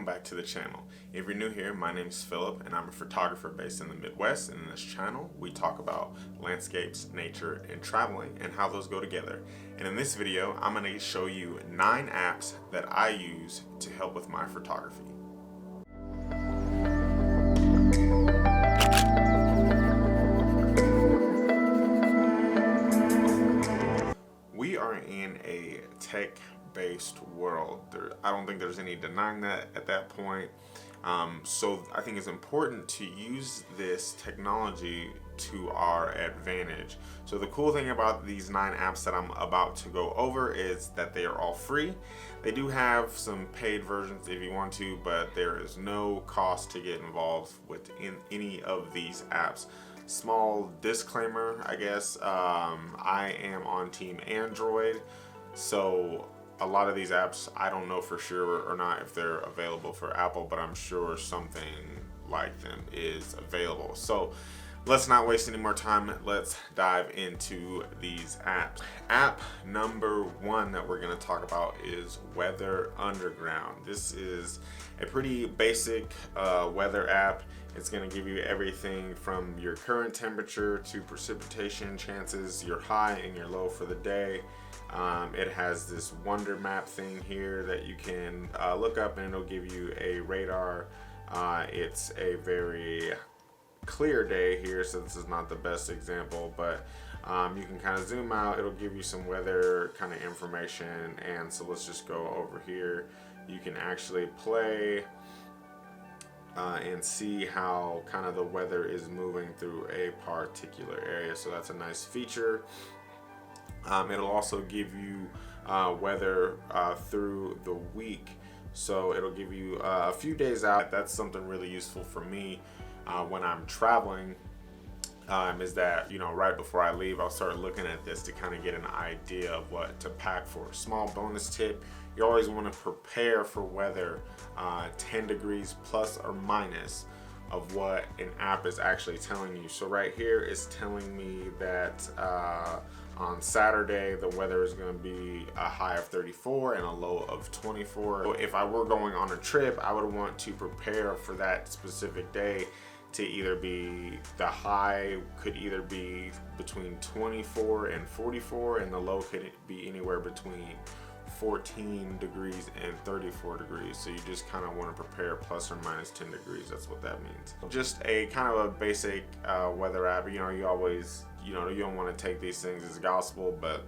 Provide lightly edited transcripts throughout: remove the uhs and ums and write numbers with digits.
welcome back to the channel. If you're new here, my name is Philip and I'm a photographer based in the Midwest, and in this channel we talk about landscapes, nature, and traveling and how those go together. And in this video I'm going to show you 9 apps that I use to help with my photography. We are in a tech-based world. I don't think there's any denying that at that point. So I think it's important to use this technology to our advantage. So the cool thing about these 9 apps that I'm about to go over is that they are all free. They do have some paid versions if you want to, but there is no cost to get involved within any of these apps. Small disclaimer, I guess, I am on team Android, so a lot of these apps I don't know for sure or not if they're available for Apple, but I'm sure something like them is available. So let's not waste any more time. Let's dive into these apps. App number 1 that we're going to talk about is Weather Underground. This is a pretty basic weather app. It's going to give you everything from your current temperature to precipitation chances, your high and your low for the day. It has this wonder map thing here that you can look up, and it'll give you a radar. It's a very clear day here, so this is not the best example, but you can kind of zoom out. It'll give you some weather kind of information, and so let's just go over here. You can actually play and see how kind of the weather is moving through a particular area, so that's a nice feature. It'll also give you weather through the week, so it'll give you a few days out. That's something really useful for me when I'm traveling, is that, you know, right before I leave I'll start looking at this to kind of get an idea of what to pack for. Small bonus tip: you always want to prepare for weather 10 degrees plus or minus of what an app is actually telling you. So right here it's telling me that on Saturday the weather is going to be a high of 34 and a low of 24. So if I were going on a trip, I would want to prepare for that specific day to either be, the high could either be between 24 and 44, and the low could be anywhere between 14 degrees and 34 degrees. So you just kind of want to prepare plus or minus 10 degrees. That's what that means. Just a kind of a basic weather app. You know, you always, you don't want to take these things as gospel, but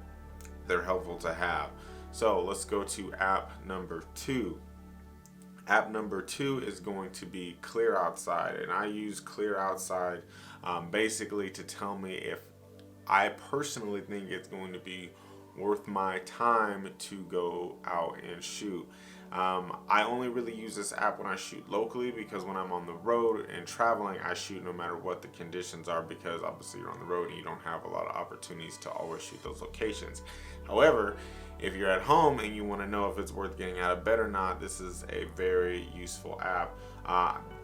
they're helpful to have. So let's go to app number 2. App number 2 is going to be Clear Outside, and I use Clear Outside basically to tell me if I personally think it's going to be worth my time to go out and shoot. I only really use this app when I shoot locally, because when I'm on the road and traveling, I shoot no matter what the conditions are, because obviously you're on the road and you don't have a lot of opportunities to always shoot those locations. However, if you're at home and you want to know if it's worth getting out of bed or not, this is a very useful app.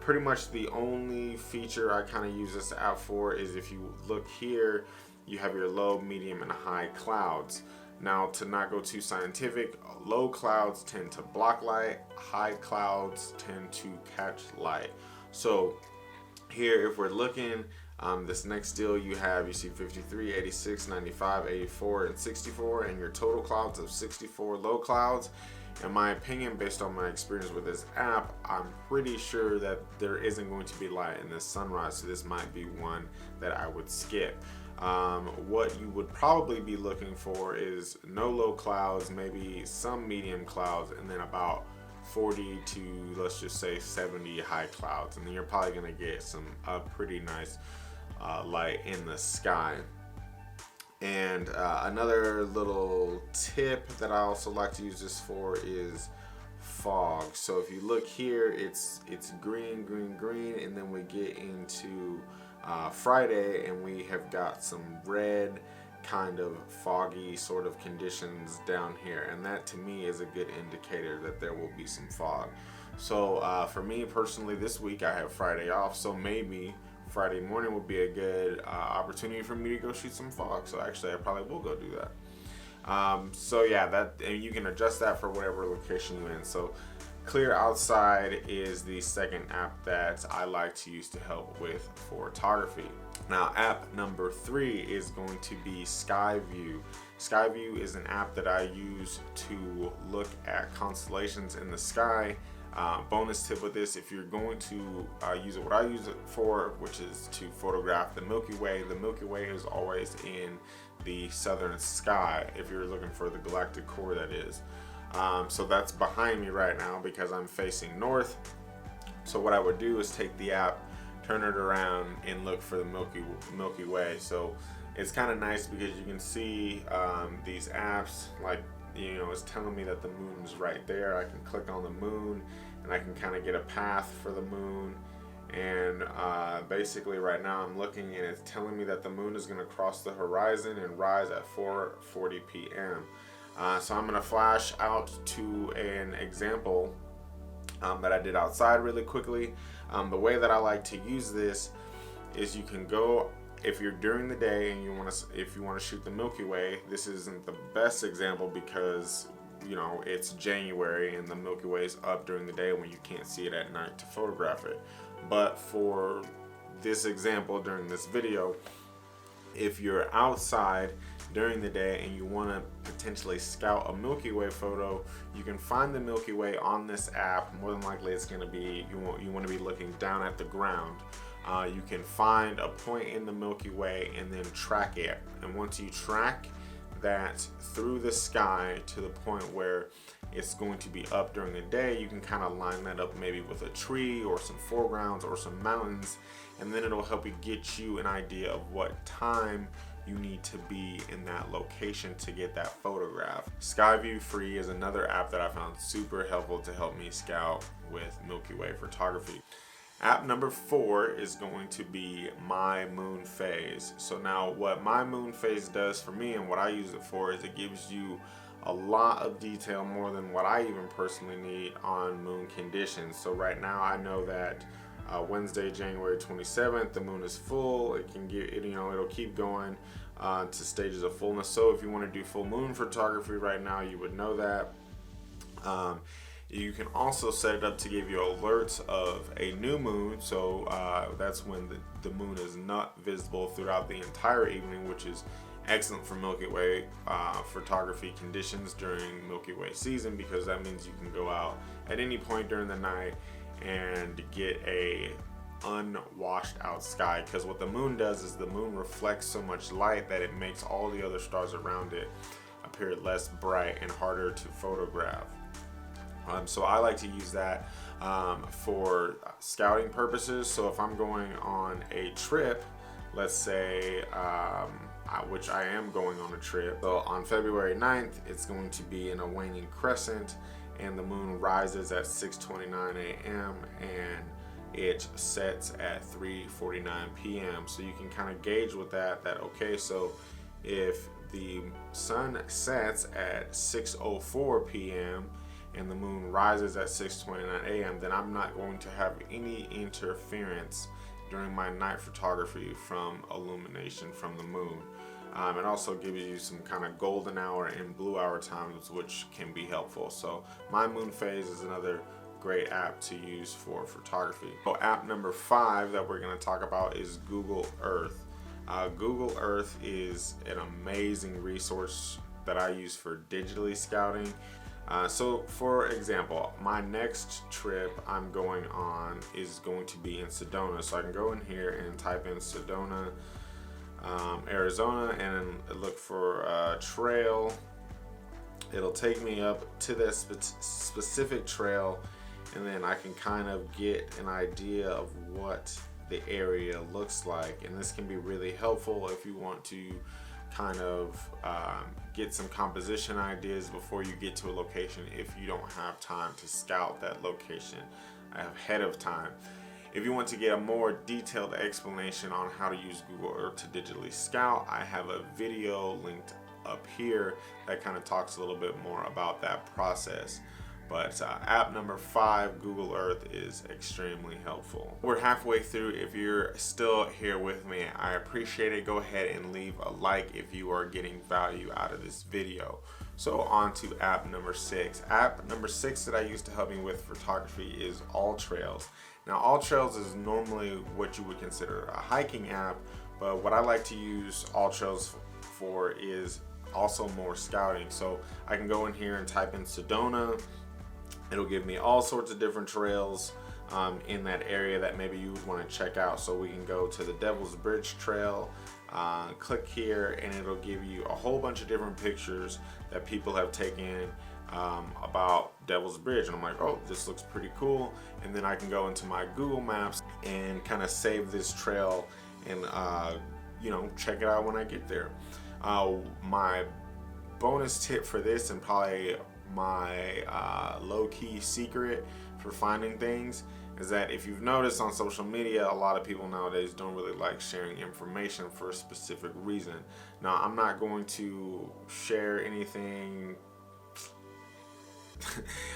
Pretty much the only feature I kind of use this app for is, if you look here, you have your low, medium, and high clouds. Now, to not go too scientific, low clouds tend to block light, high clouds tend to catch light. So here, if we're looking, this next deal you see 53, 86, 95, 84, and 64, and your total clouds of 64 low clouds. In my opinion, based on my experience with this app, I'm pretty sure that there isn't going to be light in this sunrise, so this might be one that I would skip. What you would probably be looking for is no low clouds, maybe some medium clouds, and then about 40 to, let's just say, 70 high clouds, and then you're probably going to get some pretty nice light in the sky. And another little tip that I also like to use this for is fog. So if you look here, it's green, green, green, and then we get into Friday and we have got some red, kind of foggy sort of conditions down here, and that to me is a good indicator that there will be some fog. So for me personally, this week I have Friday off, so maybe Friday morning would be a good opportunity for me to go shoot some fog. So actually I probably will go do that. So yeah, and you can adjust that for whatever location you're in. So Clear Outside is the second app that I like to use to help with photography. Now, app number 3 is going to be Skyview. Skyview is an app that I use to look at constellations in the sky. Bonus tip with this, if you're going to use it, what I use it for, which is to photograph the Milky Way. The Milky Way is always in the southern sky, if you're looking for the galactic core, that is. So that's behind me right now because I'm facing north. So what I would do is take the app, turn it around, and look for the Milky Way. So it's kind of nice because you can see these apps, like, you know, it's telling me that the moon's right there. I can click on the moon and I can kind of get a path for the moon. And basically right now I'm looking and it's telling me that the moon is going to cross the horizon and rise at 4:40 p.m. So I'm going to flash out to an example that I did outside really quickly. The way that I like to use this is you can go, if you're during the day and if you want to shoot the Milky Way. This isn't the best example because, you know, it's January and the Milky Way is up during the day when you can't see it at night to photograph it. But for this example during this video, if you're outside during the day and you want to potentially scout a Milky Way photo, you can find the Milky Way on this app. More than likely it's going to be, you want to be looking down at the ground. You can find a point in the Milky Way and then track it. And once you track that through the sky to the point where it's going to be up during the day, you can kind of line that up maybe with a tree or some foregrounds or some mountains, and then it'll help you get you an idea of what time you need to be in that location to get that photograph. Skyview Free is another app that I found super helpful to help me scout with Milky Way photography. App number 4 is going to be My Moon Phase. So now what My Moon Phase does for me and what I use it for is it gives you a lot of detail, more than what I even personally need, on moon conditions. So right now I know that Wednesday, January 27th, the moon is full. It can get, you know, it'll keep going to stages of fullness. So if you want to do full moon photography right now, you would know that. You can also set it up to give you alerts of a new moon. So that's when the moon is not visible throughout the entire evening, which is excellent for Milky Way photography conditions during Milky Way season, because that means you can go out at any point during the night and get a unwashed out sky. Because what the moon does is the moon reflects so much light that it makes all the other stars around it appear less bright and harder to photograph. So I like to use that for scouting purposes. So if I'm going on a trip, let's say, which I am going on a trip, so on February 9th, it's going to be in a waning crescent and the moon rises at 6:29 a.m. and it sets at 3:49 p.m. So you can kind of gauge with that okay, so if the sun sets at 6:04 p.m. and the moon rises at 6:29 a.m., then I'm not going to have any interference during my night photography from illumination from the moon. It also gives you some kind of golden hour and blue hour times, which can be helpful. So My Moon Phase is another great app to use for photography. So app number 5 that we're going to talk about is Google Earth. Google Earth is an amazing resource that I use for digitally scouting. So for example, my next trip I'm going on is going to be in Sedona. So I can go in here and type in Sedona, Arizona, and look for a trail. It'll take me up to this specific trail, and then I can kind of get an idea of what the area looks like. And this can be really helpful if you want to kind of get some composition ideas before you get to a location, if you don't have time to scout that location ahead of time. If you want to get a more detailed explanation on how to use Google Earth to digitally scout, I have a video linked up here that kind of talks a little bit more about that process. But app number 5, Google Earth, is extremely helpful. We're halfway through. If you're still here with me, I appreciate it. Go ahead and leave a like if you are getting value out of this video. So on to app number 6. App number 6 that I use to help me with photography is All Trails. Now All Trails is normally what you would consider a hiking app, but what I like to use All Trails for is also more scouting. So I can go in here and type in Sedona. It'll give me all sorts of different trails in that area that maybe you would want to check out. So we can go to the Devil's Bridge Trail, click here, and it'll give you a whole bunch of different pictures that people have taken about Devil's Bridge. And I'm like, oh, this looks pretty cool. And then I can go into my Google Maps and kind of save this trail and check it out when I get there. My bonus tip for this, and probably my low-key secret for finding things, is that if you've noticed on social media, a lot of people nowadays don't really like sharing information for a specific reason. Now, I'm not going to share anything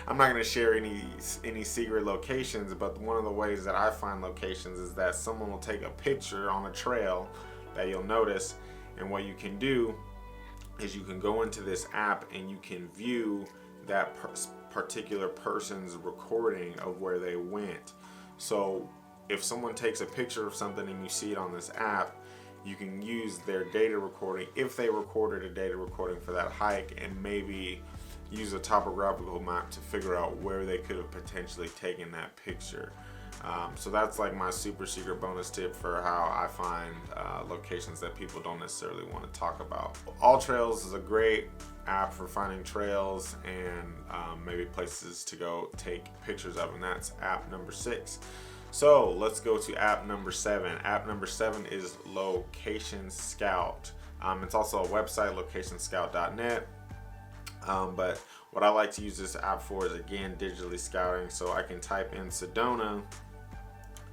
I'm not going to share any secret locations, but one of the ways that I find locations is that someone will take a picture on a trail that you'll notice, and what you can do is you can go into this app and you can view that particular person's recording of where they went. So if someone takes a picture of something and you see it on this app, you can use their data recording, if they recorded a data recording for that hike, and maybe use a topographical map to figure out where they could have potentially taken that picture. So that's like my super secret bonus tip for how I find locations that people don't necessarily want to talk about. All Trails is a great app for finding trails and maybe places to go take pictures of, and that's app number 6. So let's go to app number 7. App number 7 is Location Scout. It's also a website, locationscout.net. But what I like to use this app for is, again, digitally scouting. So I can type in Sedona,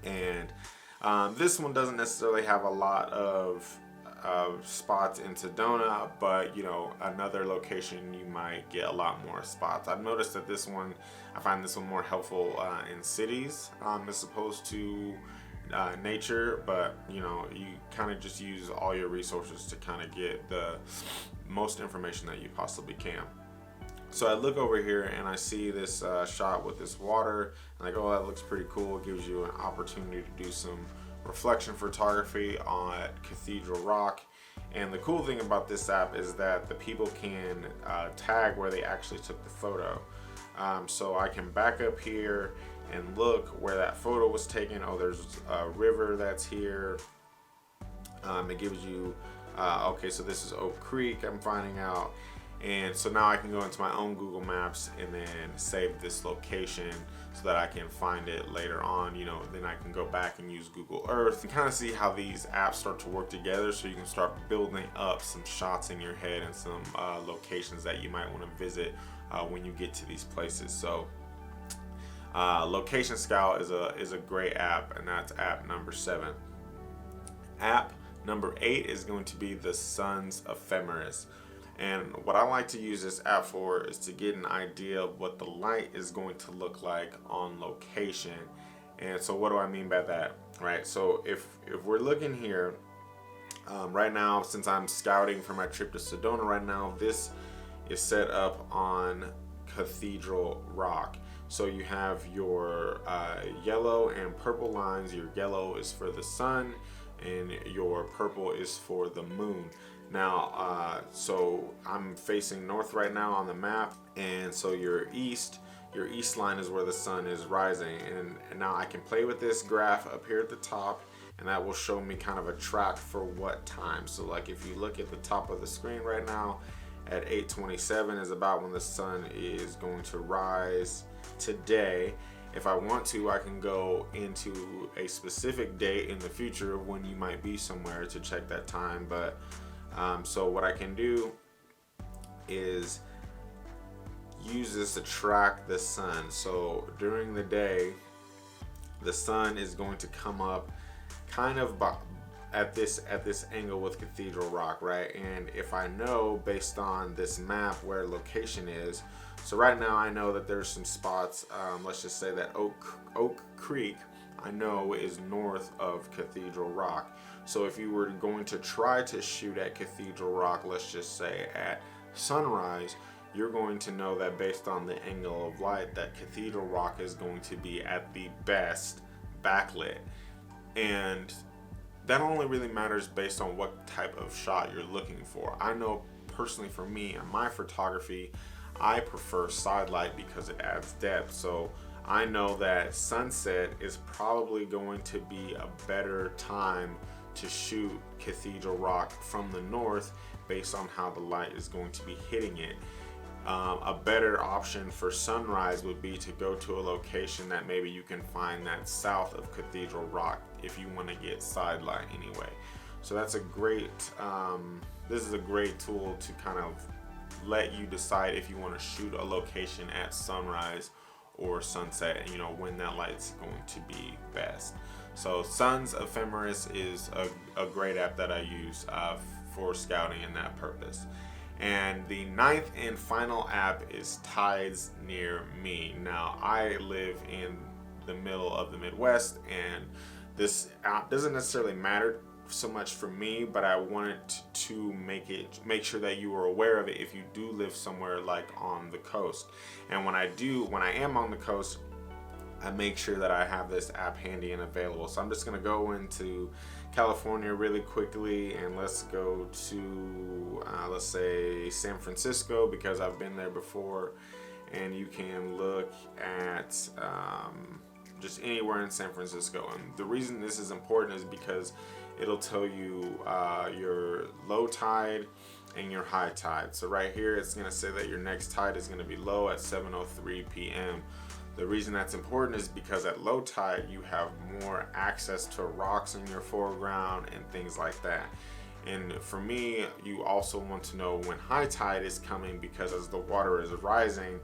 and this one doesn't necessarily have a lot of spots in Sedona, but another location you might get a lot more spots. I've noticed that I find this one more helpful in cities as opposed to nature, but you kind of just use all your resources to kind of get the most information that you possibly can. So I look over here and I see this shot with this water, and I go, oh, that looks pretty cool. It gives you an opportunity to do some reflection photography on Cathedral Rock. And the cool thing about this app is that the people can tag where they actually took the photo. So I can back up here and look where that photo was taken. Oh, there's a river that's here. It gives you, okay, so this is Oak Creek, I'm finding out. And so now I can go into my own Google Maps and then save this location so that I can find it later on. Then I can go back and use Google Earth and kind of see how these apps start to work together, so you can start building up some shots in your head and some locations that you might want to visit when you get to these places. So Location Scout is a great app, and that's app number 7. App number 8 is going to be the Sun's Ephemeris. And what I like to use this app for is to get an idea of what the light is going to look like on location. And so what do I mean by that, right? So if we're looking here, right now, since I'm scouting for my trip to Sedona right now, this is set up on Cathedral Rock. So you have your yellow and purple lines. Your yellow is for the sun and your purple is for the moon. Now, so I'm facing north right now on the map, and so your east line is where the sun is rising. And now I can play with this graph up here at the top, and that will show me kind of a track for what time. So like if you look at the top of the screen right now, at 8:27 is about when the sun is going to rise today. If I want to, I can go into a specific date in the future when you might be somewhere to check that time. But so what I can do is use this to track the sun. So during the day, the sun is going to come up kind of at this angle with Cathedral Rock, right? And if I know based on this map where location is, so right now I know that there's some spots, let's just say that Oak Creek I know is north of Cathedral Rock. So if you were going to try to shoot at Cathedral Rock, let's just say at sunrise, you're going to know that based on the angle of light, that Cathedral Rock is going to be at the best backlit. And that only really matters based on what type of shot you're looking for. I know personally for me and my photography, I prefer side light because it adds depth. So I know that sunset is probably going to be a better time to shoot Cathedral Rock from the north based on how the light is going to be hitting it. A better option for sunrise would be to go to a location that maybe you can find that's south of Cathedral Rock if you want to get side light anyway. So that's a great, this is a great tool to kind of let you decide if you want to shoot a location at sunrise or sunset, and you know when that light's going to be best. So Sun's Ephemeris is a great app that I use for scouting and that purpose. And the 9th and final app is Tides Near Me. Now I live in the middle of the Midwest, and this app doesn't necessarily matter so much for me, but I wanted to make sure that you are aware of it if you do live somewhere like on the coast. And when I am on the coast, I make sure that I have this app handy and available. So I'm just gonna go into California really quickly, and let's go to let's say San Francisco, because I've been there before. And you can look at just anywhere in San Francisco. And the reason this is important is because it'll tell you your low tide and your high tide. So right here it's going to say that your next tide is going to be low at 7:03 p.m. The reason that's important is because at low tide you have more access to rocks in your foreground and things like that. And for me, you also want to know when high tide is coming, because as the water is rising,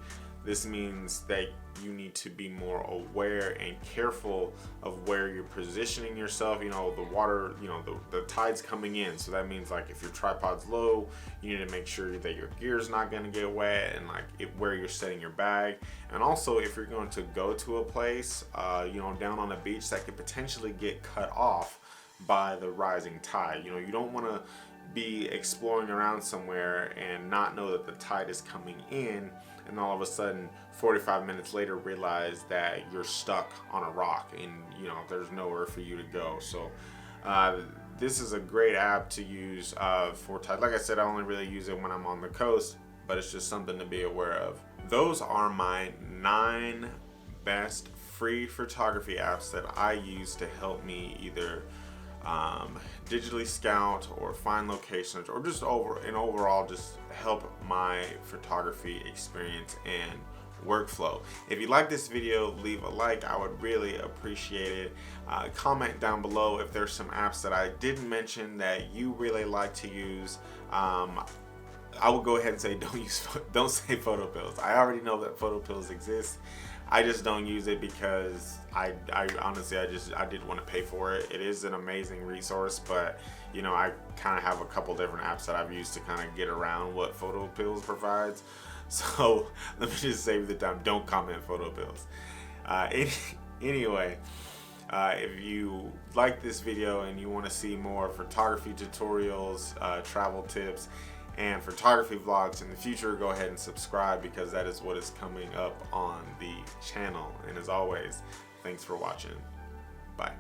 this means that you need to be more aware and careful of where you're positioning yourself. You know, the water, you know, the tide's coming in. So that means like if your tripod's low, you need to make sure that your gear's not going to get wet, and like where you're setting your bag. And also if you're going to go to a place, you know, down on a beach that could potentially get cut off by the rising tide. You know, you don't want to be exploring around somewhere and not know that the tide is coming in, and all of a sudden 45 minutes later realize that you're stuck on a rock and you know there's nowhere for you to go. So this is a great app to use for tide. Like I said, I only really use it when I'm on the coast, but it's just something to be aware of. Those are my 9 best free photography apps that I use to help me either digitally scout or find locations, or just overall just help my photography experience and workflow. If you like this video, leave a like. I would really appreciate it. Comment down below if there's some apps that I didn't mention that you really like to use. I would go ahead and say don't say PhotoPills. I already know that PhotoPills exists. I just don't use it because I honestly I did want to pay for it. It is an amazing resource, but you know I kind of have a couple different apps that I've used to kind of get around what PhotoPills provides. So let me just save the time. Don't comment PhotoPills. Anyway, if you like this video and you want to see more photography tutorials, travel tips, and photography vlogs in the future, go ahead and subscribe, because that is what is coming up on the channel. And as always, thanks for watching. Bye.